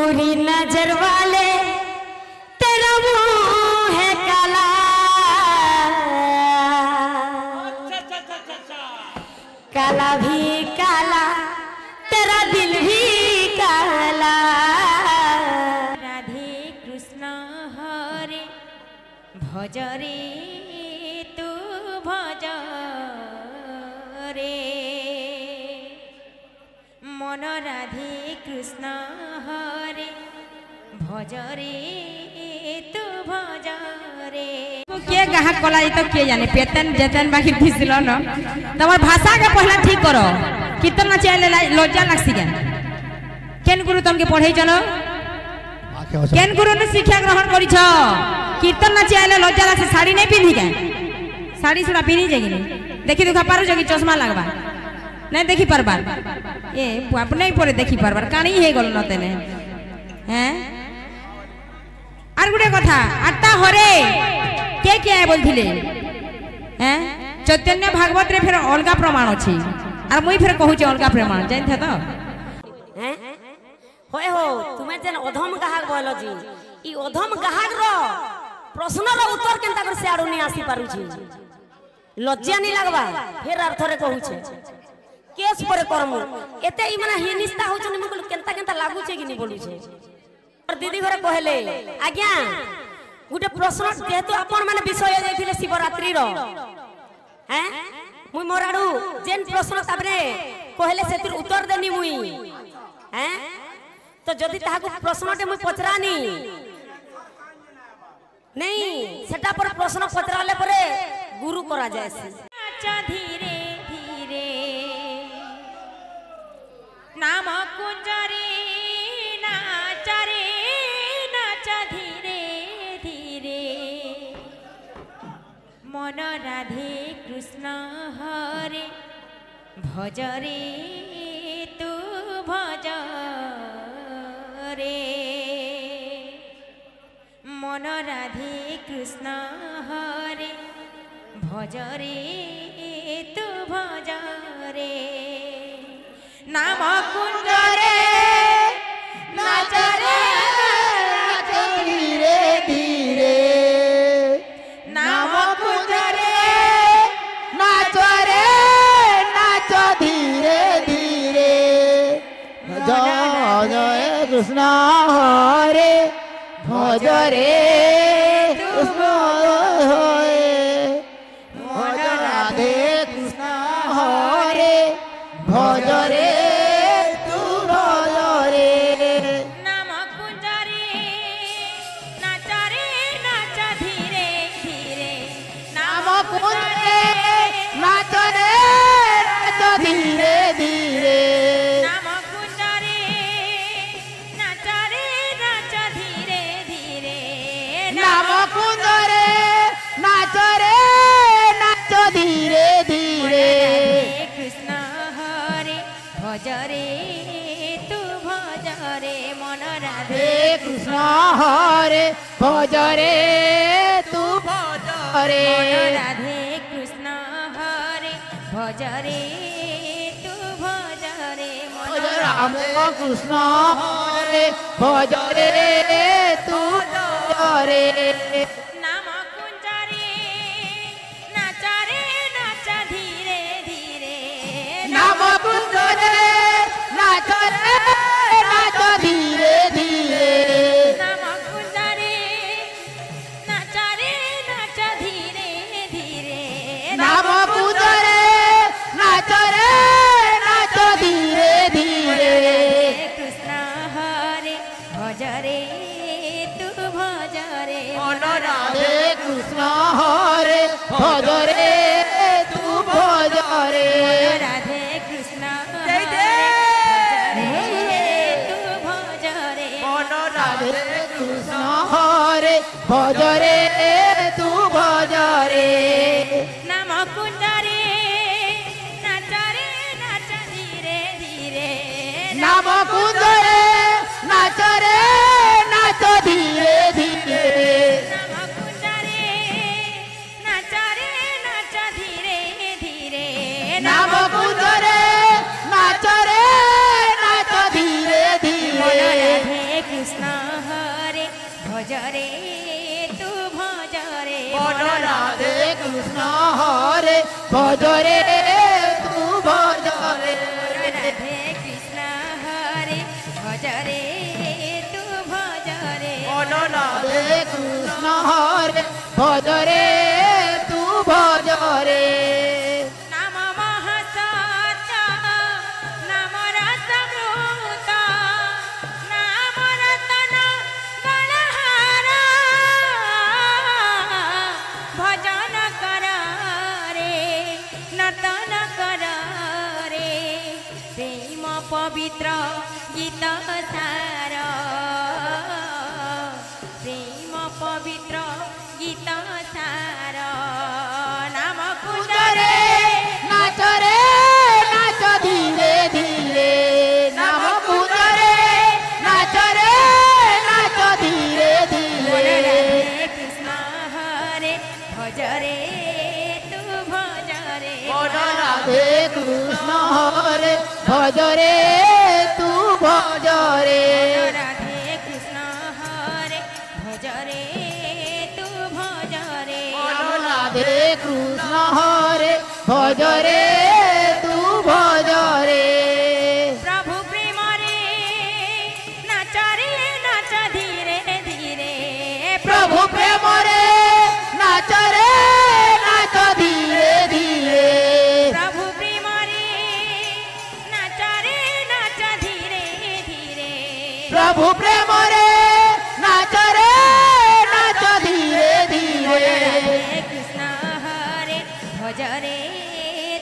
बुरी नजर वाले तेरा मुंह है काला, काला भी काला तेरा दिल भी काला। राधे कृष्ण हरे भज रे तू भज रे मन राधे कृष्ण हरे भज रे तू भज रे। किए गाहक कला तो किए जाने पेतन जतन बाकी फिसलो न तमर भाषा के पहला ठीक करो। कीर्तन ना चाहे लज्जा लागसी के केन गुरु तुमके पढ़े चलो केन गुरु ने शिक्षा ग्रहण करी छ। कीर्तन ना चाहे लज्जा लागसी साड़ी नहीं पिंधी के साड़ी सुना पिनी जागी देखी दुखा पारो जगी चश्मा लगवा नहीं देखी परबार ए अपने ही परे देखी परबार कानी हे गल नतेने हैं। आर गुटे कथा आठटा हरे के बोलथिले हैं चैतन्य भागवत रे फेर अलगा प्रमाण अछि आर मुई फेर कहू छ अलगा प्रमाण जानथे तो हैं होय हो तुमे जन अधम गाहक बोलो जी ई अधम गाहक रो प्रश्न रो उत्तर केनता कर से आडू नि आसी पारु छी लज्जा नि लागबा फेर आर थरे कहू छे केस पर करमु एते ई माने हिनिस्ता हो छन मकुल केनता केनता लागू छे कि नि बोलू छे। और दीदी घरे कहले आज्ञा गुटे प्रश्न जेतु अपन माने विषय जाइथिले शिवरात्रि रो हैं मुई मोराडू जेन प्रश्न ताबरे कहले सेतिर उत्तर देनी मुई हैं तो जदी ताहाको प्रश्नटे मुई पचरानी नहीं सेटा पर प्रश्न पचराले परे गुरु करा जायसी। नाचा धीरे धीरे नाम कुंजरी नाचा रे नाचा धीरे धीरे मन राधे कृष्ण हरे भज रे तू भज रे मन राधे कृष्ण हरे भज रे तू भज रे नाम कुंज रे नाच रे नाच धीरे धीरे नाम कुंज रे नाच रे नाच धीरे धीरे जय कृष्ण हरे भज रे कृष्ण हरे भज राधे कृष्ण हरे भज रे तू भज रे नाम कुंज रे नाच रे नाच धीरे धीरे नाम कुंज रे नाच रे नाच धीरे धीरे नाम कुंज रे नाच रे नाच धीरे धीरे नाम कुंज रे नाच रे नाच धीरे धीरे कृष्ण हरे भज रे तू भज रे मन राधे हे कृष्ण हरे भज रे तू भज रे राधे कृष्ण हरे भज रे तू भज रे मन राम कृष्ण हरे भज रे तू भज रे नाम कुंज रे नाच रे नाच धीरे धीरे नाम कुंज रे नाच रे नाच धीरे धीरे नाम कुंज रे नाच रे नाच धीरे धीरे नाम कुंज रे नाच रे नाच धीरे धीरे कृष्ण हरे भज रे तू भज रे मन राधे कृष्ण हरे भज रे तू भज रे राधे कृष्ण हरे तू भज रे मन राधे कृष्ण हरे भज रे तू भज रे नाम कुंज रे नाच रे नाच धीरे धीरे नाम कुंज रे नाच रे नाच धीरे धीरे नाम कुंज रे नाच रे नाच धीरे धीरे नाम कुंज रे नाच रे नाच धीरे धीरे कृष्ण हरे भज रे तू भज रे बोलो राधे कृष्ण हरे भज रे तू भज रे राधे कृष्ण हरे भज रे तू भज रे बोलो राधे कृष्ण हरे भज रे तू भज रे नाम महसत नाम रसमृत नाम रतन गणहार भजन कर रे नर्तन कर रे प्रेम पवित्र गीत सार प्रेम पवित्र गीत सार नाम कुंज रे नाच धीरे धीरे नाम कुंज रे नाच धीरे धीरे राधे कृष्ण हरे भज रे तू भज रे बोलो राधे कृष्ण हरे भज रे तू भज रे राधे कृष्ण हरे भज रे तू भज रे बोलो राधे कृष्ण हरे भज रे तू भज रे प्रभु प्रेम रे नाच धीरे धीरे प्रभु प्रेम रे नाच धीरे धीरे प्रभु प्रेम रे नाच धीरे धीरे प्रभु प्रेम रे नाच धीरे धीरे राधे कृष्ण हरे भज रे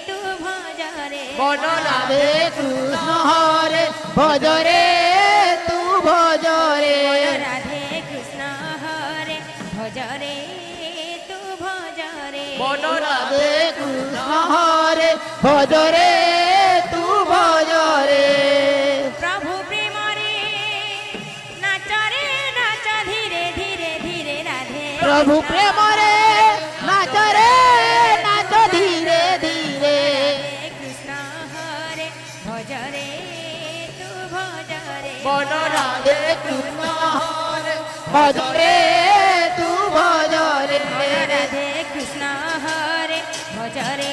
तू भज रे बोलो राधे कृष्ण हरे भज रे तू भज रे राधे कृष्ण हरे भज रे तू भज रे बोलो राधे कृष्ण हरे भज रे तू भज रे प्रभु प्रेम रे नाच धीरे धीरे धीरे राधे प्रभु प्रेम रे नाच धीरे धीरे राधे कृष्ण हरे भज रे तू भज रे बोलो राधे कृष्ण हरे भज रे तू भज रे राधे कृष्ण हरे भज रे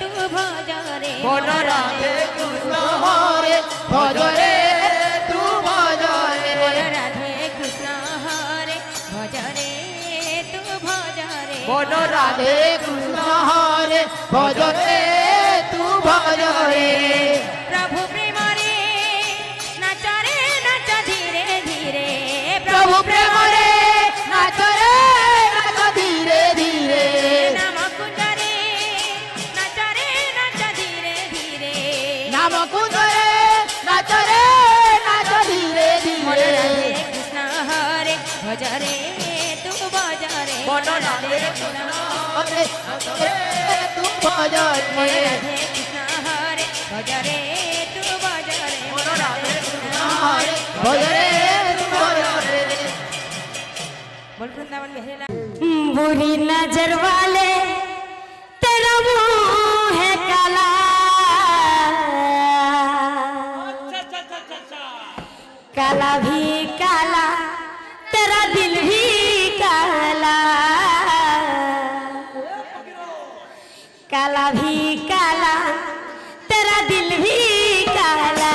तू भज रे बोलो राधे कृष्ण हरे भज रे तू भज रे राधे कृष्ण हरे भज रे तू भज रे बोलो राधे कृष्ण हरे भज रे तू भज रे प्रभु प्रेम रे नाच धीरे धीरे प्रभु प्रेम रे नाच धीरे धीरे नाम कुंज रे नाच धीरे धीरे नाम कुंज रे नाच धीरे बोलो धीरे राधे कृष्ण हरे भज रे तू भज रे बोलो राधे कृष्ण हरे तू भज बोलो रे राधे कृष्ण हरे भज रे तू भज रे बोलो राधे कृष्ण हरे भज रे तू भज रे बोल वृंदावन बिहारी बुरी नजर वाले तेरा मुंह है काला काला भी काला तेरा दिल भी काला काला भी काला तेरा दिल भी काला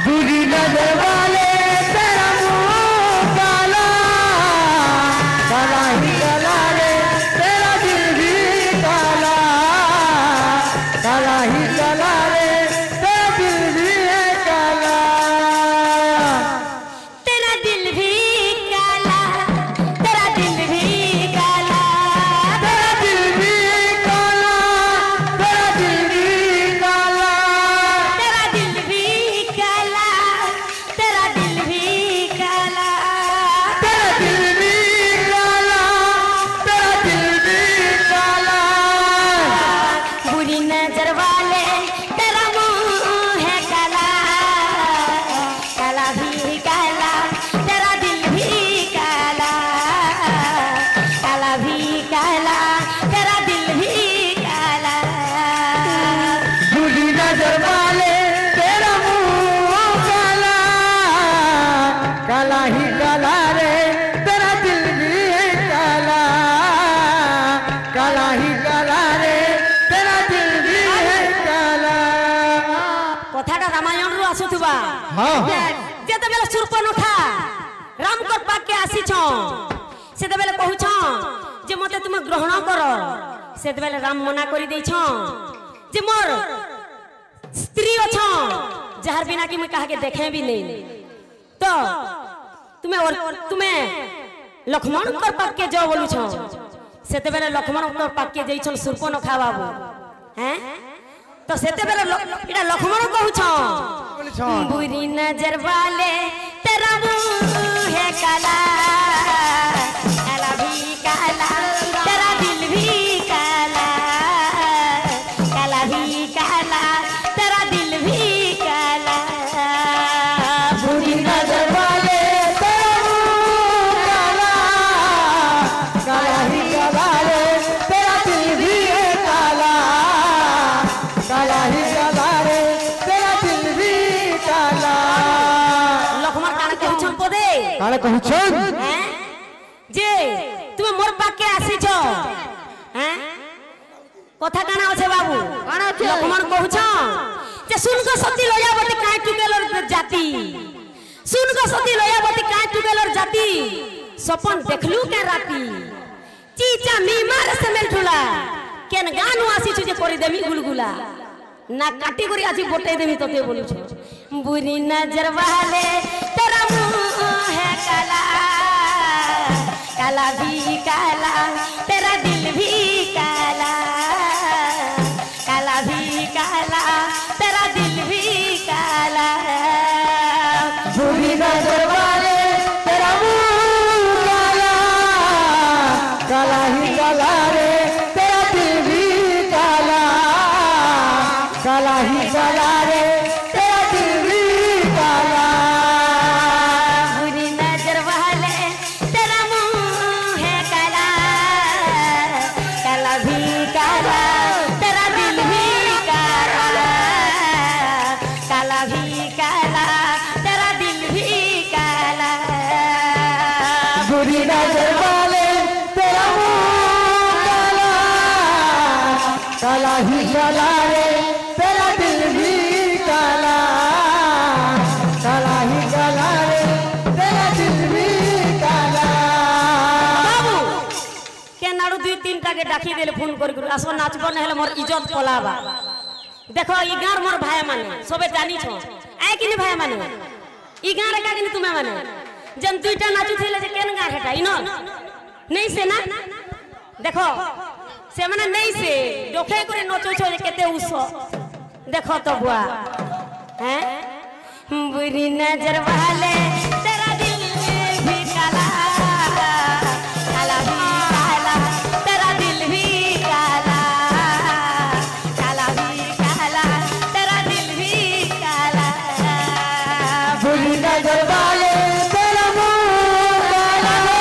बुरी नजर वाले तेरा मुंह काला काला ही काला रे तेरा दिल भी काला काला ही काला रे तेरा दिल भी काला तेरा दिल भी काला ही काला रे तेरा दिल भी है काला काला ही काला रे तेरा दिल भी है काला कथाटा रामायण रु आसुथुबा हाँ जेते बेले सुर्पनखा राम को पाके आसी छ सेते बेले कहू छ जे मते तुम ग्रहण कर सेते बेले राम मना करि देई छ जे मोर स्त्री अछ जहार बिना कि मैं कहा के देखे भी नहीं तो तुम्हें लक्ष्मण कर पाके जाओ बोलू छ सेते बेले लक्ष्मण कर पाके जाई छ सुर्पनखा बाबू हैं तो सेते बेले इडा लक्ष्मण कहू छ बुरी नजर वाले तेरा मुंह है काला काला भी काला तेरा दिल भी काला काला भी काला तेरा दिल भी काला बुरी नजर वाले तेरा मुंह काला काला ही काला रे तेरा दिल भी है काला काला ही काला रे तेरा दिल भी काला लक्ष्मण कान कहू छ पदे काले कहू छन हैं जे तुम मोर पाके आसी छ हैं কথা কানা আছে বাবু কানা আছে লক্ষ্মণ কহুছ যে শুনক সতী লয়াবতী কাই টুকেলর জাতি শুনক সতী লয়াবতী কাই টুকেলর জাতি সপন দেখলু কে রাতি চিচা মিমার সেমেল ঠুলা কেন গানু আসিছু যে করি দেমি গুলগুলা না কাটি করি আজি বটাই দেমি তোতে বলুছ বুরি নজর वाले तेरा मुंह है काला काला भी काला तेरा दिल भी काला काला भी काला तेरा दिल भी काला बुरी नजर वाले तेरा मुंह काला काला ही काला रे तेरा दिल भी काला काला ही काला रे तेरा दिल भी काला बुरी नजर वाले तेरा मुंह है काला काला भी काला तेरा दिल भी काला काला भी काला तेरा दिल भी काला बुरी नजर वाले तेरा मुंह काला काला ही काला रे तेरा दिल भी काला काला ही काला रे तेरा दिल भी काला बाबू के नाड़ू दुई तीन टाके डाकी देले फोन कर आसो नाचब नहले मोर इज्जत पलाबा देखो ई गार मोर भाई माने सबे जानी छो आय किनी भाई माने ई गार का किनी तुमे माने जन दुईटा नाचू थिले जे केन गार हेटा इनो नहीं से ना देखो से माने नहीं से डोखे करे नचो छो जे केते उस देखो तो बुआ हैं बुरी नजर वाले तेरा दिल भी काला काला भी काला तेरा दिल भी काला काला भी काला तेरा दिल भी काला बुरी नजर वाले तेरा मुंह काला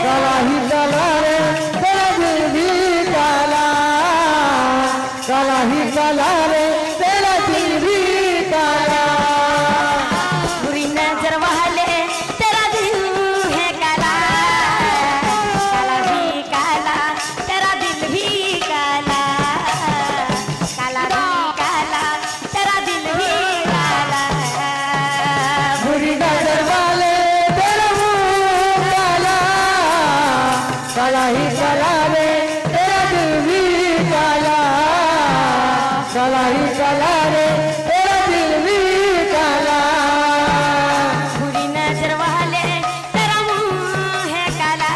काला ही काला रे तेरा दिल भी काला काला ही काला रे तेरा दिल भी काला बुरी नजर वाले तेरा दिल है काला काला भी काला तेरा दिल भी काला काला भी काला तेरा दिल भी काला बुरी नजर वाले तेरा मुंह काला काला ही काला रे तेरा दिल भी काला काला ही काला रे तेरा दिल भी काला बुरी नजर वाले तेरा मुंह है काला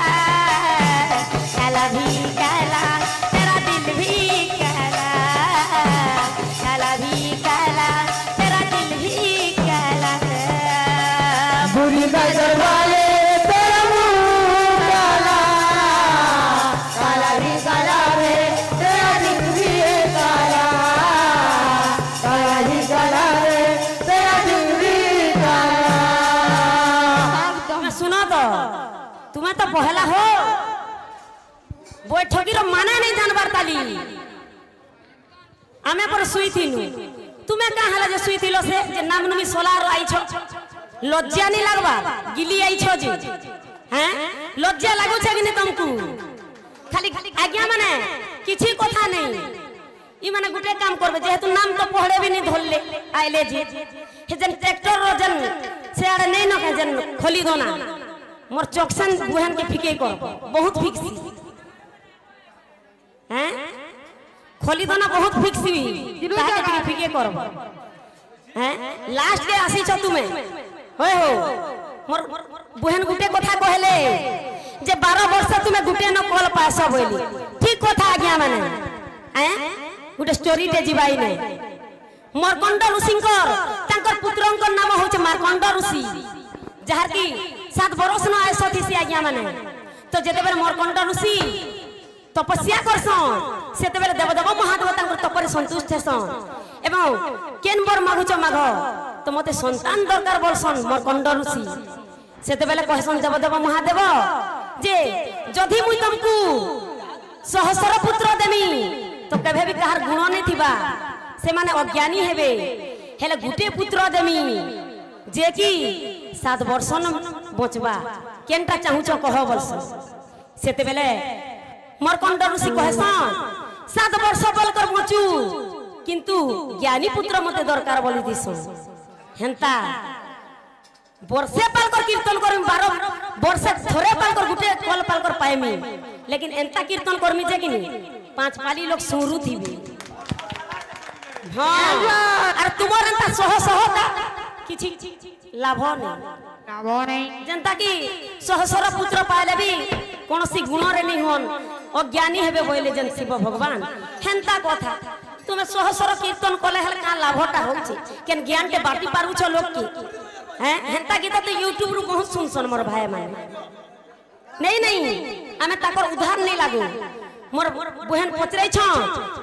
काला भी काला तेरा दिल भी काला काला भी काला तेरा दिल भी काला बुरी नजर वाले तेरा मुंह काला काला ही काला रे तेरा दिल भी काला काला ही काला रे तेरा दिल भी काला तुम्हें सुनो तो तुम्हें तो पहला हो बैठकी माना नहीं जानबार ताली आमे पर सुई थी तुम्हें कहा हला जे सुई थिलो से जे नाम नुमी सोलार आई छो लज्जा नहीं लगवा गिली आई छो जी हैं लज्जा लागू छे कि नहीं तुमको खाली आज्ञा माने किछि कथा नहीं ई माने गुटे काम करबे जेहेतु नाम तो पढ़े भी नहीं धरले आइले जी हे जन ट्रैक्टर रो जन से आड़े नहीं न जन खोली दोना मोर चौकसन बुहन के फिके कर बहुत फिक्सी हैं खोली दोना बहुत फिक्सी ताके के फिके कर हैं लास्ट के आसी छ तुमे होय हो मोर बुहन गुटे कथा कहले जे 12 वर्ष तुमे गुटे न कॉल पास होइली ठीक कथा आज्ञा माने हैं गुटे स्टोरी ते जिबाई नै मार्कंड ऋषिंकर तांकर पुत्रंकर नाम होचे मार्कंड ऋषि जहार की 7 बरस न आयस थी आज्ञा माने तो जेते बेर मार्कंड ऋषि तपस्या करसन सेते बेर देवदेव महादेव तांकर तपरे संतुष्ट हेसन एवं केन बर मागुच माग तो मते संतान दरकार बोलसन मार्कंड ऋषि सेते बेले कहसन देवदेव महादेव जे जदि मुई तुमको सहस्र पुत्र देमी तो कभे भी कहार गुण नहीं थिबा से माने अज्ञानी हेबे हेले गुटे पुत्र देमी जे की 7 वर्ष न बचबा केनटा चाहूच कह वर्ष सेते बेले मार्कंड ऋषि कहसन 7 वर्ष बोल कर बचू किंतु ज्ञानी पुत्र मते दरकार बोली दिसो हेंता वर्षे पाल कर कीर्तन करमी 12 वर्ष थोरे पाल कर गुटे कल पाल कर पाएमी लेकिन एंता कीर्तन करमी जे कि नहीं 5 पाली लोग सुरू थी भी हां अरे तुमर एंता सह किछि लाभ नहीं जनता की सहस्र पुत्र पाले भी कोनसी गुण रे नहीं होन अज्ञानी हेबे बोले जन शिव भगवान हेंता कथा तुमे सहस्र कीर्तन कले हल का लाभटा होछि केन ज्ञान के बाटी पारु छ लोग की हैं हेंता की तो यूट्यूब रु बहुत सुनसन मोर भाई माने नहीं हमें ताकर उधार नहीं लागू मोर बहन पचरै छ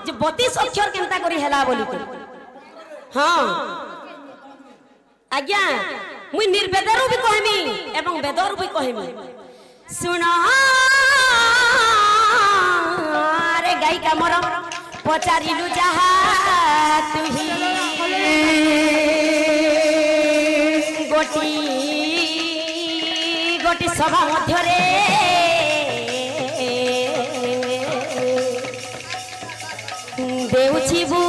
जे 32 अक्षर केनता करी हेला बोली के हां आज्ञा मुई निर्वेदरु भी कहमी एवं वेदरु भी कहमी सुना रे गाई का मोर पचारिलु जहा तुही गोटी गोटी सभा मध्य रे देउछि बु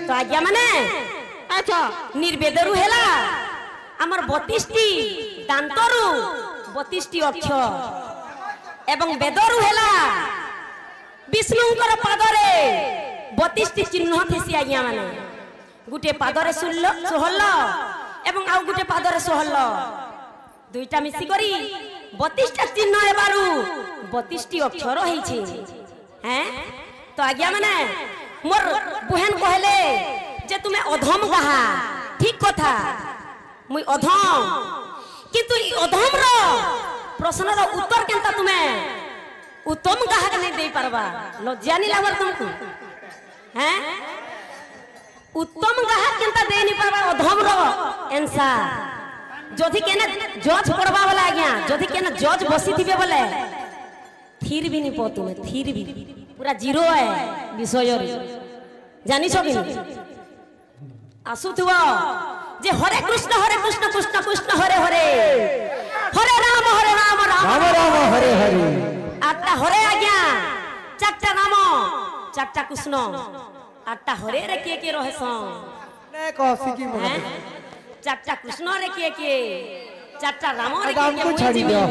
तो आज्ञा माने अच्छा निर्वेदरु हेला हमर 32 टी दांतरु 32 टी अक्षर एवं वेदरु हेला विष्णुंकर पादरे 32 टी चिन्ह थेसी आज्ञा माने गुटे पादरे सोहल एवं आउ गुटे पादरे सोहल दुईटा मिसी करी 32 टा चिन्ह हेबारु 32 टी अक्षर होइछि हैं तो आज्ञा माने मोर बहन कहले जे तुमे अधम कहा ठीक कथा मुई अधम किंतु ई अधम रो प्रश्न रो उत्तर केनता तुमे उत्तम कहा के नहीं दे परबा लज्जा नहीं लागल तुमको हैं उत्तम कहा केनता दे नहीं परबा अधम रो आंसर जदि केने जज पड़वा वाला आज्ञा जदि केने जज बसी थिबे बोले थीर भी नहीं पो तुमे थीर भी पूरा जीरो है विषय रे जानि छ कि आसुथुवा जे हरे कृष्ण कृष्ण कृष्ण हरे हरे हरे राम राम राम हरे हरे आठटा हरे आज्ञा चारटा नाम चारटा कृष्ण आठटा हरे रे के रहसन ने कसी की हैं चारटा कृष्ण रे के चारटा राम रे राम को छाड़ी दियो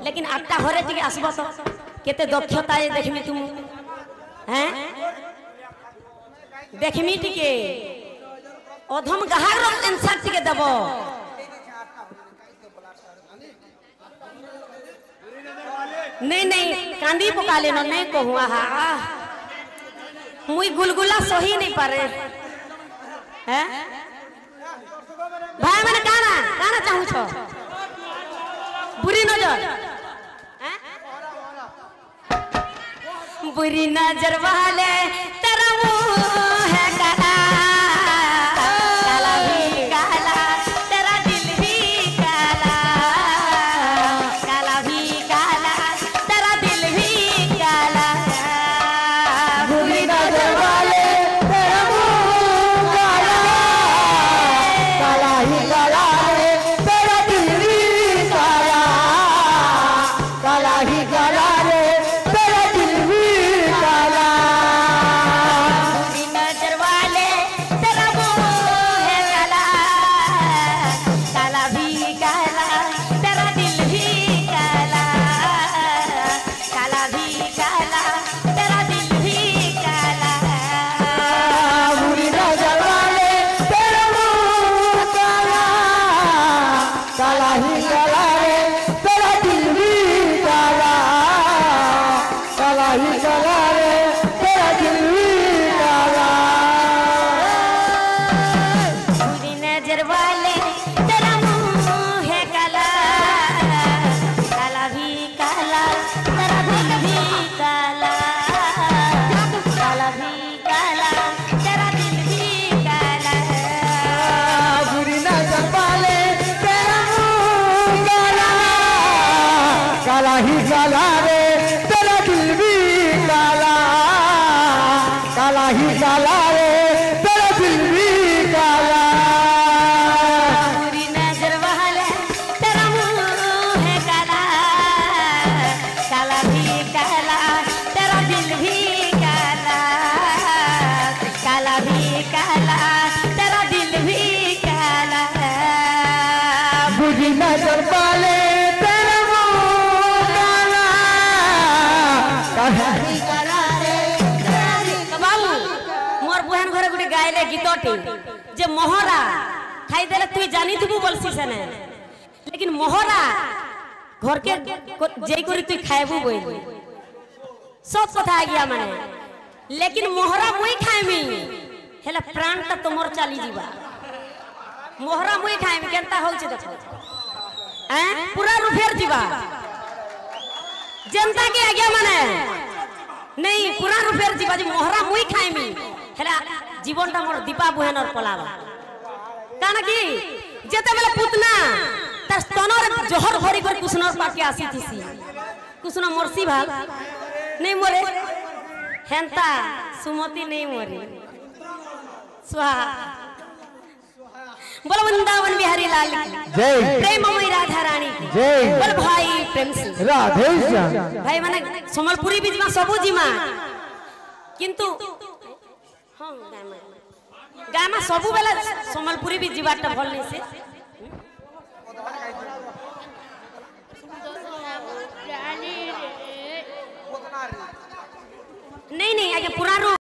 लेकिन आठटा हरे टिके आसबो तो केते दक्षता है देखमी तुम हैं देखमी टिके अधम गहार रो आंसर टिके देबो नहीं कांदी पका लेनो नहीं कहूँ हा मुई गुलगुला सही नहीं पारे हैं भाई मैंने काना चाहूँ छो बुरी नजर बुरी नजर वाले तेरा मुंह है काला काला भी काला तेरा दिल भी काला काला भी काला तेरा दिल भी काला बुरी नजर वाले तेरा मुंह ही काला तेरा दिल भी काला बुझी नजर वाले तेरा मुंह काला कहानी काला रे बाबू मोर बहन घरे गुटे गाइले गीतटे जे मोहरा खाई देले तुई जानी थबु बोलसी सने लेकिन मोहरा घर के जेई करी तुई खाएबू बोई सब कथा आ गया माने लेकिन मोहरा मुई खाएमी हेला प्राण त तोमर चली जीवा मोहरा मुई खाएमी केनता होउछ देखो हैं पूरा रुफेर जीवा जनता के आ गया माने नहीं पूरा रुफेर जीवा जी मोहरा मुई खाएमी हेला जीवनटा मोर दीपा बुहेनर पलावा काना की जेते बेले पुतना तार स्तनर जहर भरी कर कुसनर पाके आसी थीसी कुसना मरसी भाल नहीं मरे हेंता सुमति नहीं मरे स्वाहा बोल वृंदावन बिहारी लाल की जय प्रेममयी राधा रानी की जय बोल भाई प्रेम से राधे श्याम भाई माने समलपुरी भी जिमा सबु जिमा किंतु हां गामा सबु बेला समलपुरी भी जीवाटा भल नहीं से नहीं आगे पूरा